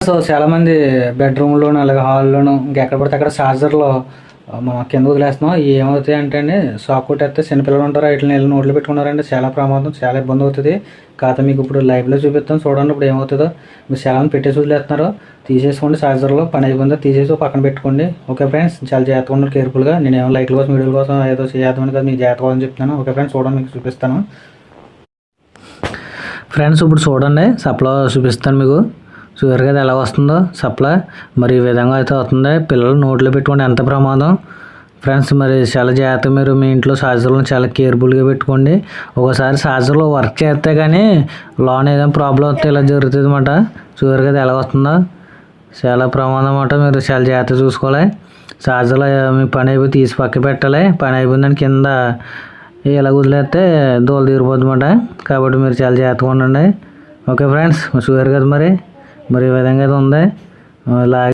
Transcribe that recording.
So చాలామంది బెడ్రూమ్లోను అలాగే హాల్లోను ఇంకెక్కడ పడితే అక్కడ ఛార్జర్లో మనం కింద వదిలేస్తున్నాం. ఇవి ఏమవుతాయి అంటే అండి, షాక్ కొట్టేస్తే చిన్నపిల్లలు ఉంటారు, వీటిని వెళ్ళి నోట్లో పెట్టుకున్నారంటే చాలా ప్రమాదం, చాలా ఇబ్బంది అవుతుంది. కాకపోతే మీకు ఇప్పుడు లైవ్లో చూపిస్తాను చూడండి ఇప్పుడు ఏమవుతుందో. మీరు చాలా పెట్టేసి వదిలేస్తున్నారు, తీసేసుకోండి. ఛార్జర్లో పని అయిపోయిందో తీసేసి పక్కన పెట్టుకోండి. ఓకే ఫ్రెండ్స్, చాలా జాగ్రత్తగా ఉన్నారు, కేర్ఫుల్గా. నేను ఏమో లైట్ల కోసం వీడియోల కోసం ఏదో చేద్దామని కదా మీకు జాగ్రత్త అని చెప్తాను. ఓకే ఫ్రెండ్స్, చూడండి మీకు చూపిస్తాను. ఫ్రెండ్స్ ఇప్పుడు చూడండి, సప్లై చూపిస్తాను మీకు. చూసారు కదా ఎలా వస్తుందో సప్లై. మరి ఈ విధంగా అయితే వస్తుంది. పిల్లలు నోట్లో పెట్టుకోండి, ఎంత ప్రమాదం ఫ్రెండ్స్. మరి చాలా జాగ్రత్త, మీరు మీ ఇంట్లో ఛార్జర్లను చాలా కేర్ఫుల్గా పెట్టుకోండి. ఒకసారి ఛార్జర్లో వర్క్ చేస్తే కానీ లోన్ ఏదైనా ప్రాబ్లం వస్తే ఇలా జరుగుతుంది అన్నమాట. చూసారు కదా ఎలా వస్తుందో, చాలా ప్రమాదం అన్నమాట. మీరు చాలా జాగ్రత్త చూసుకోవాలి. ఛార్జర్లో మీ పని అయిపోయి తీసి పక్క పెట్టాలి. పని అయిపోయిందని కింద ఇలా వదిలేస్తే దూల తీరిపోద్ది అన్నమాట. కాబట్టి మీరు చాలా జాగ్రత్తగా ఉండండి. ఓకే ఫ్రెండ్స్, చూసారు కదా మరి ఈ విధంగా అయితే ఉంది.